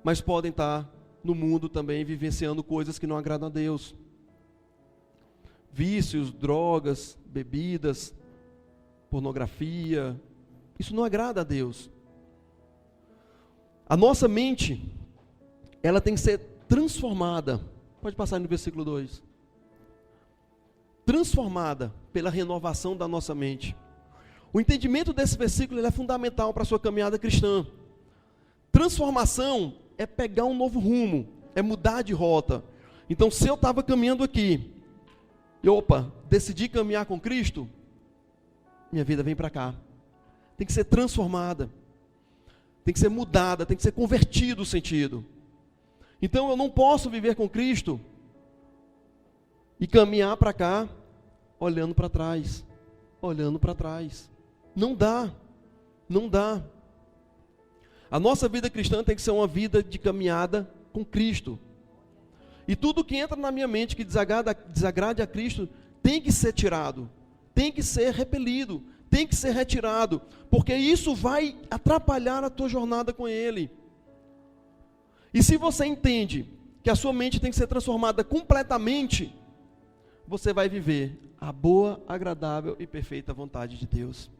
mas podem estar no mundo também vivenciando coisas que não agradam a Deus. Vícios, drogas, bebidas, pornografia, isso não agrada a Deus. A nossa mente, ela tem que ser transformada. Pode passar no versículo 2. Transformada pela renovação da nossa mente. O entendimento desse versículo ele é fundamental para a sua caminhada cristã. Transformação é pegar um novo rumo, é mudar de rota. Então, se eu estava caminhando aqui, decidi caminhar com Cristo, minha vida vem para cá. Tem que ser transformada, tem que ser mudada, tem que ser convertido o sentido. Então, eu não posso viver com Cristo e caminhar para cá, olhando para trás, olhando para trás. Não dá, não dá. A nossa vida cristã tem que ser uma vida de caminhada com Cristo. E tudo que entra na minha mente que desagrade a Cristo tem que ser tirado, tem que ser repelido, tem que ser retirado, porque isso vai atrapalhar a tua jornada com Ele. E se você entende que a sua mente tem que ser transformada completamente, você vai viver a boa, agradável e perfeita vontade de Deus.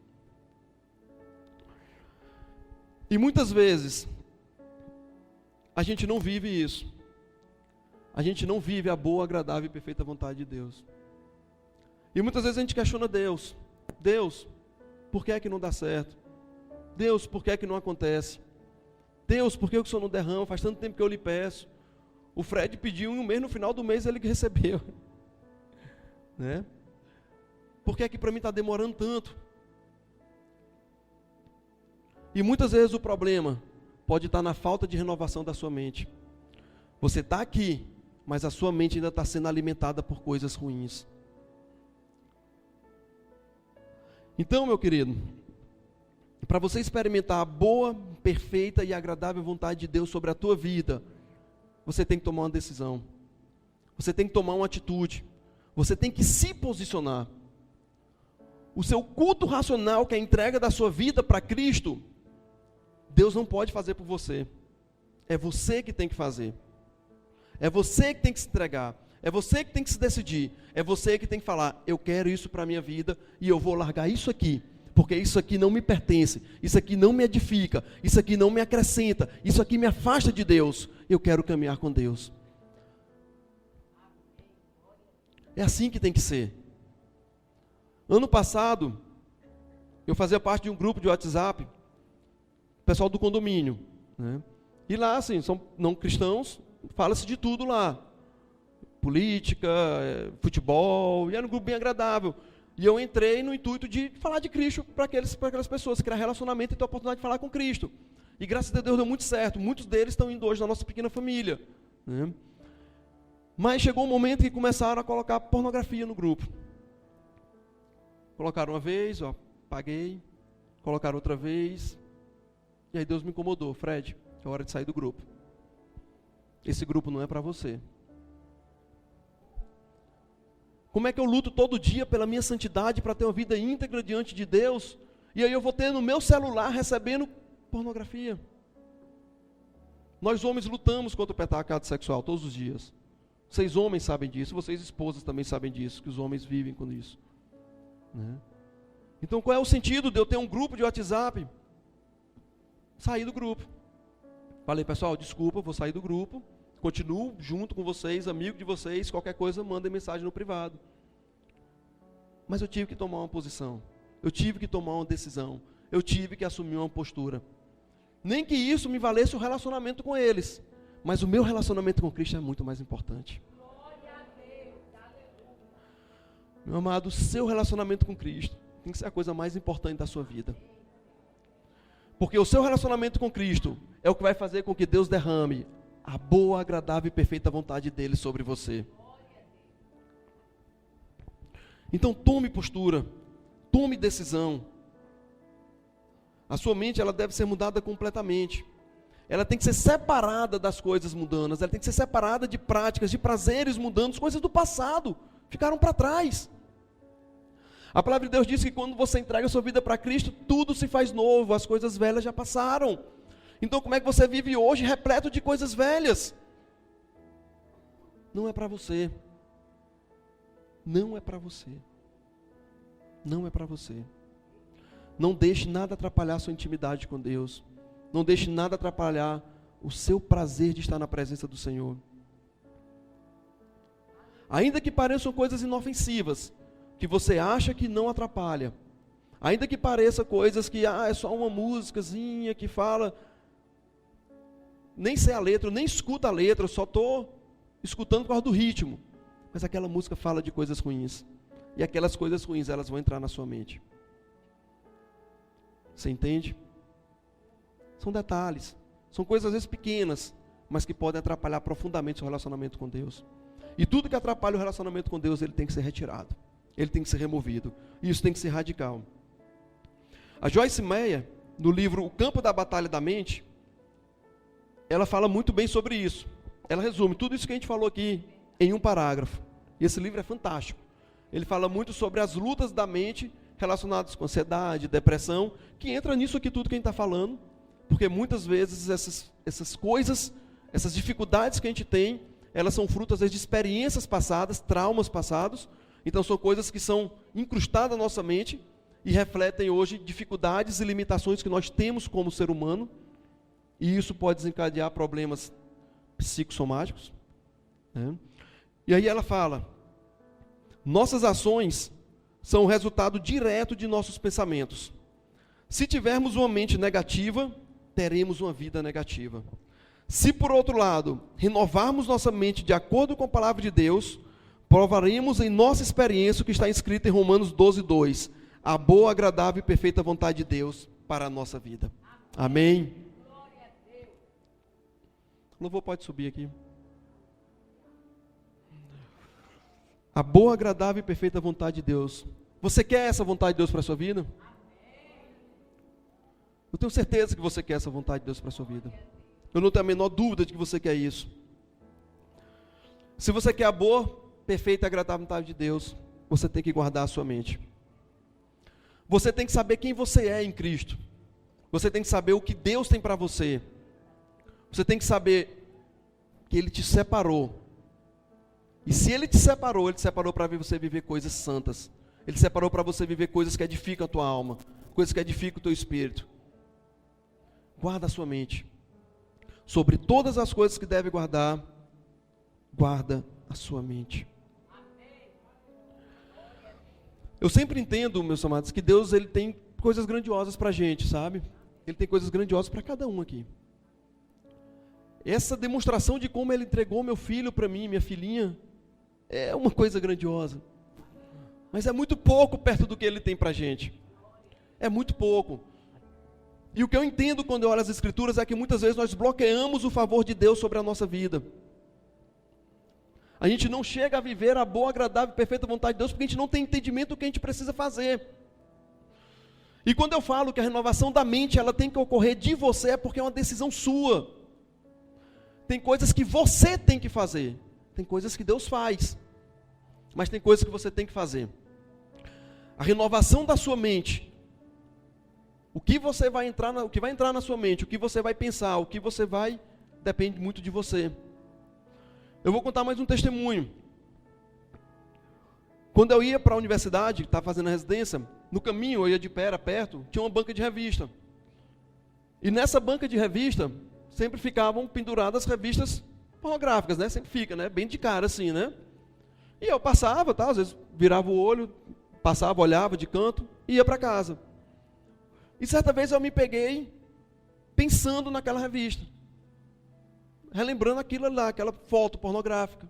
E muitas vezes, a gente não vive isso. A gente não vive a boa, agradável e perfeita vontade de Deus. E muitas vezes a gente questiona Deus. Deus, por que é que não dá certo? Deus, por que é que não acontece? Deus, por que o Senhor não derrama? Faz tanto tempo que eu lhe peço. O Fred pediu em um mês, no final do mês ele recebeu. Né? Por que é que para mim está demorando tanto? E muitas vezes o problema pode estar na falta de renovação da sua mente. Você está aqui, mas a sua mente ainda está sendo alimentada por coisas ruins. Então, meu querido, para você experimentar a boa, perfeita e agradável vontade de Deus sobre a tua vida, você tem que tomar uma decisão. Você tem que tomar uma atitude. Você tem que se posicionar. O seu culto racional, que é a entrega da sua vida para Cristo, Deus não pode fazer por você. É você que tem que fazer. É você que tem que se entregar. É você que tem que se decidir. É você que tem que falar, eu quero isso para a minha vida e eu vou largar isso aqui, porque isso aqui não me pertence, isso aqui não me edifica, isso aqui não me acrescenta, isso aqui me afasta de Deus. Eu quero caminhar com Deus. É assim que tem que ser. Ano passado, eu fazia parte de um grupo de WhatsApp, pessoal do condomínio, né? E lá, assim, são não cristãos, fala-se de tudo lá. Política, futebol, e era um grupo bem agradável. E eu entrei no intuito de falar de Cristo para aquelas pessoas, criar relacionamento e ter a oportunidade de falar com Cristo. E graças a Deus deu muito certo. Muitos deles estão indo hoje na nossa pequena família, né? Mas chegou um momento que começaram a colocar pornografia no grupo. Colocaram uma vez, apaguei. Colocaram outra vez. E aí Deus me incomodou. Fred, é hora de sair do grupo. Esse grupo não é para você. Como é que eu luto todo dia pela minha santidade para ter uma vida íntegra diante de Deus? E aí eu vou ter no meu celular recebendo pornografia. Nós homens lutamos contra o pecado sexual todos os dias. Vocês homens sabem disso, vocês esposas também sabem disso, que os homens vivem com isso, né? Então qual é o sentido de eu ter um grupo de WhatsApp? Saí do grupo. Falei, pessoal, desculpa, vou sair do grupo. Continuo junto com vocês, amigo de vocês, qualquer coisa, mandem mensagem no privado. Mas eu tive que tomar uma posição. Eu tive que tomar uma decisão. Eu tive que assumir uma postura. Nem que isso me valesse o relacionamento com eles. Mas o meu relacionamento com Cristo é muito mais importante. Meu amado, o seu relacionamento com Cristo tem que ser a coisa mais importante da sua vida. Porque o seu relacionamento com Cristo é o que vai fazer com que Deus derrame a boa, agradável e perfeita vontade dele sobre você. Então tome postura, tome decisão. A sua mente, ela deve ser mudada completamente. Ela tem que ser separada das coisas mundanas, ela tem que ser separada de práticas, de prazeres mundanos, coisas do passado, ficaram para trás. A palavra de Deus diz que quando você entrega a sua vida para Cristo, tudo se faz novo, as coisas velhas já passaram. Então como é que você vive hoje repleto de coisas velhas? Não é para você. Não é para você. Não é para você. Não deixe nada atrapalhar a sua intimidade com Deus. Não deixe nada atrapalhar o seu prazer de estar na presença do Senhor. Ainda que pareçam coisas inofensivas, que você acha que não atrapalha. Ainda que pareça coisas que é só uma musicazinha que fala. Nem sei a letra, nem escuto a letra, eu só estou escutando por causa do ritmo. Mas aquela música fala de coisas ruins. E aquelas coisas ruins, elas vão entrar na sua mente. Você entende? São detalhes. São coisas às vezes pequenas, mas que podem atrapalhar profundamente o seu relacionamento com Deus. E tudo que atrapalha o relacionamento com Deus, ele tem que ser retirado. Ele tem que ser removido. E isso tem que ser radical. A Joyce Meyer, no livro O Campo da Batalha da Mente, ela fala muito bem sobre isso. Ela resume tudo isso que a gente falou aqui em um parágrafo. E esse livro é fantástico. Ele fala muito sobre as lutas da mente relacionadas com ansiedade, depressão, que entra nisso aqui tudo que a gente está falando, porque muitas vezes essas coisas, essas dificuldades que a gente tem, elas são frutas às vezes de experiências passadas, traumas passados. Então são coisas que são incrustadas na nossa mente e refletem hoje dificuldades e limitações que nós temos como ser humano. E isso pode desencadear problemas psicossomáticos, né? E aí ela fala, nossas ações são o resultado direto de nossos pensamentos. Se tivermos uma mente negativa, teremos uma vida negativa. Se por outro lado, renovarmos nossa mente de acordo com a palavra de Deus, provaremos em nossa experiência o que está escrito em Romanos 12:2, a boa, agradável e perfeita vontade de Deus para a nossa vida. Amém? O louvor pode subir aqui. A boa, agradável e perfeita vontade de Deus. Você quer essa vontade de Deus para a sua vida? Eu tenho certeza que você quer essa vontade de Deus para a sua vida. Eu não tenho a menor dúvida de que você quer isso. Se você quer a boa, perfeita e agradável vontade de Deus, você tem que guardar a sua mente. Você tem que saber quem você é em Cristo. Você tem que saber o que Deus tem para você. Você tem que saber que Ele te separou. E se Ele te separou para você viver coisas santas. Ele separou para você viver coisas que edificam a tua alma, coisas que edificam o teu espírito. Guarda a sua mente. Sobre todas as coisas que deve guardar, guarda a sua mente. Eu sempre entendo, meus amados, que Deus ele tem coisas grandiosas para a gente, sabe? Ele tem coisas grandiosas para cada um aqui. Essa demonstração de como Ele entregou meu filho para mim, minha filhinha, é uma coisa grandiosa. Mas é muito pouco perto do que Ele tem para a gente. É muito pouco. E o que eu entendo quando eu olho as Escrituras é que muitas vezes nós bloqueamos o favor de Deus sobre a nossa vida. A gente não chega a viver a boa, agradável e perfeita vontade de Deus porque a gente não tem entendimento do que a gente precisa fazer. E quando eu falo que a renovação da mente ela tem que ocorrer de você, é porque é uma decisão sua. Tem coisas que você tem que fazer. Tem coisas que Deus faz. Mas tem coisas que você tem que fazer. A renovação da sua mente. O que vai entrar na sua mente, o que você vai pensar, o que você vai, depende muito de você. Eu vou contar mais um testemunho. Quando eu ia para a universidade, estava fazendo a residência, no caminho, eu ia de pé, era perto, tinha uma banca de revista. E nessa banca de revista, sempre ficavam penduradas revistas pornográficas, né? Sempre fica, né? Bem de cara assim, né? E eu passava, tá? Às vezes virava o olho, passava, olhava de canto e ia para casa. E certa vez eu me peguei pensando naquela revista, relembrando aquilo lá, aquela foto pornográfica.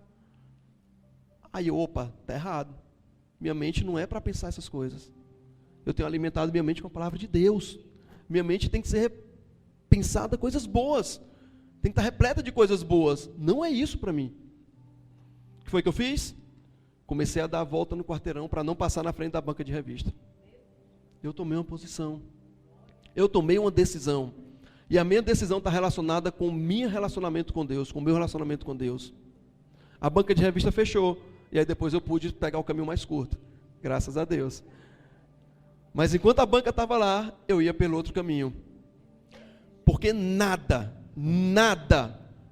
Aí, opa, está errado. Minha mente não é para pensar essas coisas. Eu tenho alimentado minha mente com a palavra de Deus. Minha mente tem que ser pensada coisas boas. Tem que estar repleta de coisas boas. Não é isso para mim. O que foi que eu fiz? Comecei a dar a volta no quarteirão para não passar na frente da banca de revista. Eu tomei uma posição. Eu tomei uma decisão. E a minha decisão está relacionada com o meu relacionamento com Deus, com o meu relacionamento com Deus. A banca de revista fechou. E aí depois eu pude pegar o caminho mais curto. Graças a Deus. Mas enquanto a banca estava lá, eu ia pelo outro caminho. Porque nada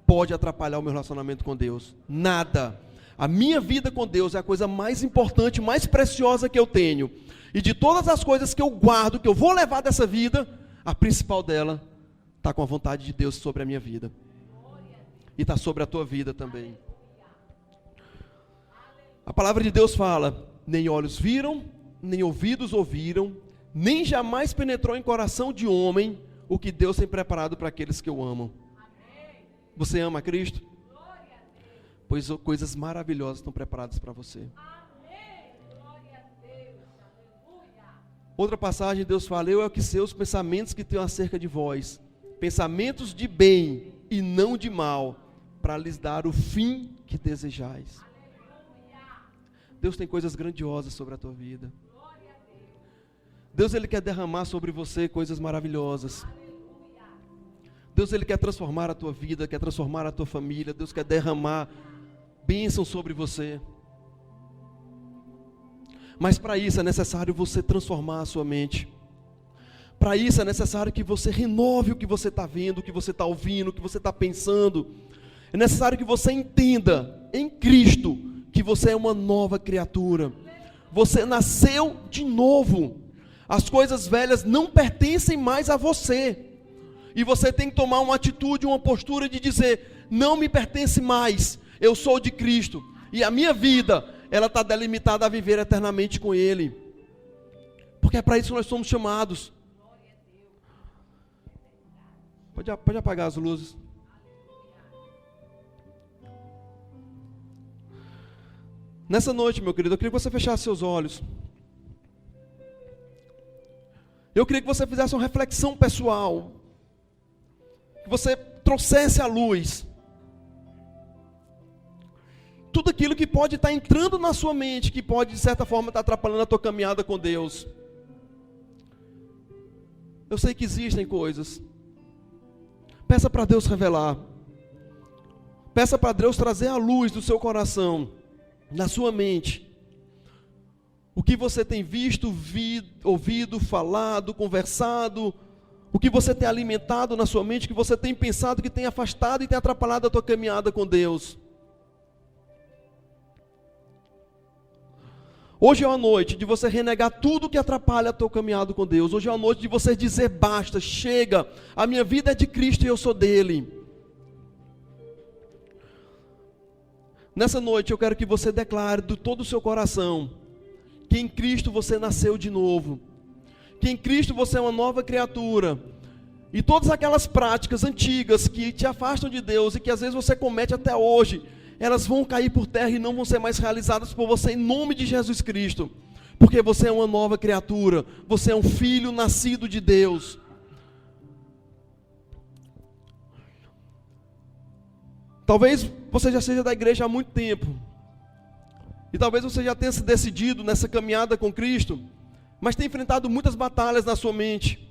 pode atrapalhar o meu relacionamento com Deus. Nada. A minha vida com Deus é a coisa mais importante, mais preciosa que eu tenho. E de todas as coisas que eu guardo, que eu vou levar dessa vida, a principal dela está com a vontade de Deus sobre a minha vida. E está sobre a tua vida também. A palavra de Deus fala: nem olhos viram, nem ouvidos ouviram, nem jamais penetrou em coração de homem o que Deus tem preparado para aqueles que o amam. Você ama a Cristo? Pois coisas maravilhosas estão preparadas para você. Outra passagem, Deus fala: eu é que sei os pensamentos que tenho acerca de vós, pensamentos de bem e não de mal, para lhes dar o fim que desejais. Deus tem coisas grandiosas sobre a tua vida. Deus, Ele quer derramar sobre você coisas maravilhosas. Deus, Ele quer transformar a tua vida, quer transformar a tua família. Deus quer derramar bênção sobre você. Mas para isso é necessário você transformar a sua mente. Para isso é necessário que você renove o que você está vendo, o que você está ouvindo, o que você está pensando. É necessário que você entenda em Cristo que você é uma nova criatura. Você nasceu de novo. As coisas velhas não pertencem mais a você. E você tem que tomar uma atitude, uma postura de dizer: não me pertence mais, eu sou de Cristo. E a minha vida, ela está delimitada a viver eternamente com Ele. Porque é para isso que nós somos chamados. Pode apagar as luzes. Nessa noite, meu querido, eu queria que você fechasse seus olhos. Eu queria que você fizesse uma reflexão pessoal. Que você trouxesse à luz tudo aquilo que pode estar entrando na sua mente, que pode de certa forma estar atrapalhando a tua caminhada com Deus. Eu sei que existem coisas. Peça para Deus revelar. Peça para Deus trazer a luz do seu coração, na sua mente. O que você tem visto, ouvido, falado, conversado, o que você tem alimentado na sua mente, que você tem pensado, que tem afastado e tem atrapalhado a tua caminhada com Deus. Hoje é a noite de você renegar tudo que atrapalha a tua caminhada com Deus. Hoje é a noite de você dizer: basta, chega, a minha vida é de Cristo e eu sou dele. Nessa noite eu quero que você declare de todo o seu coração que em Cristo você nasceu de novo, que em Cristo você é uma nova criatura, e todas aquelas práticas antigas que te afastam de Deus e que às vezes você comete até hoje, elas vão cair por terra e não vão ser mais realizadas por você, em nome de Jesus Cristo, porque você é uma nova criatura, você é um filho nascido de Deus. Talvez você já seja da igreja há muito tempo, e talvez você já tenha se decidido nessa caminhada com Cristo, mas tem enfrentado muitas batalhas na sua mente.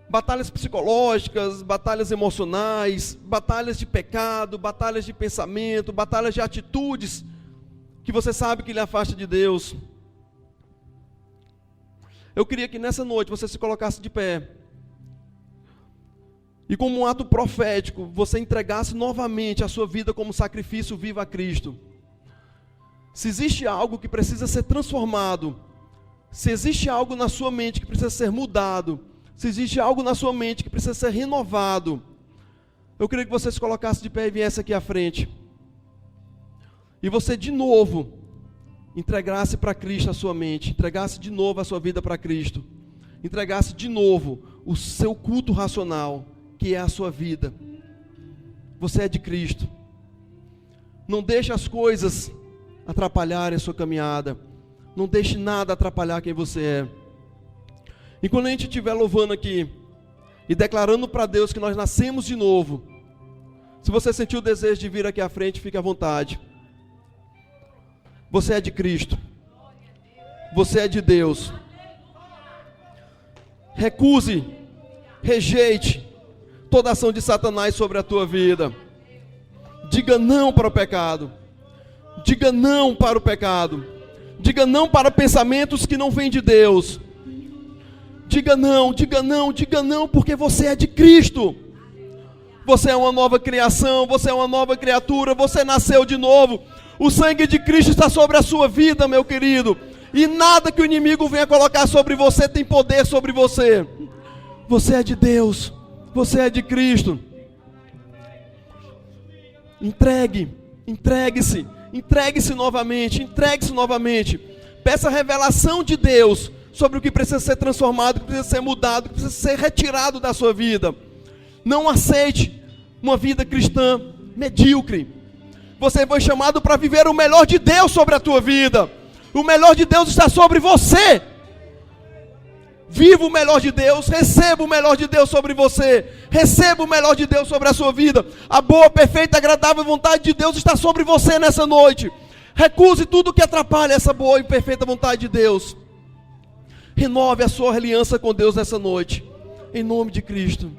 Batalhas psicológicas, batalhas emocionais, batalhas de pecado, batalhas de pensamento, batalhas de atitudes que você sabe que lhe afasta de Deus. Eu queria que nessa noite você se colocasse de pé e, como um ato profético, você entregasse novamente a sua vida como sacrifício vivo a Cristo. Se existe algo que precisa ser transformado, se existe algo na sua mente que precisa ser mudado, se existe algo na sua mente que precisa ser renovado, eu queria que você se colocasse de pé e viesse aqui à frente. E você de novo entregasse para Cristo a sua mente, entregasse de novo a sua vida para Cristo, entregasse de novo o seu culto racional, que é a sua vida. Você é de Cristo. Não deixe as coisas atrapalharem a sua caminhada. Não deixe nada atrapalhar quem você é. E quando a gente estiver louvando aqui e declarando para Deus que nós nascemos de novo, se você sentiu o desejo de vir aqui à frente, fique à vontade. Você é de Cristo. Você é de Deus. Recuse, rejeite toda ação de Satanás sobre a tua vida. Diga não para o pecado. Diga não para o pecado. Diga não para pensamentos que não vêm de Deus. Diga não, diga não, diga não, porque você é de Cristo. Você é uma nova criação, você é uma nova criatura, você nasceu de novo. O sangue de Cristo está sobre a sua vida, meu querido. E nada que o inimigo venha colocar sobre você tem poder sobre você. Você é de Deus, você é de Cristo. Entregue-se novamente. Peça a revelação de Deus sobre o que precisa ser transformado, o que precisa ser mudado, o que precisa ser retirado da sua vida. Não aceite uma vida cristã medíocre. Você foi chamado para viver o melhor de Deus sobre a tua vida. O melhor de Deus está sobre você. Viva o melhor de Deus, receba o melhor de Deus sobre você. Receba o melhor de Deus sobre a sua vida. A boa, perfeita, agradável vontade de Deus está sobre você nessa noite. Recuse tudo que atrapalha essa boa e perfeita vontade de Deus. Renove a sua aliança com Deus nessa noite. Em nome de Cristo.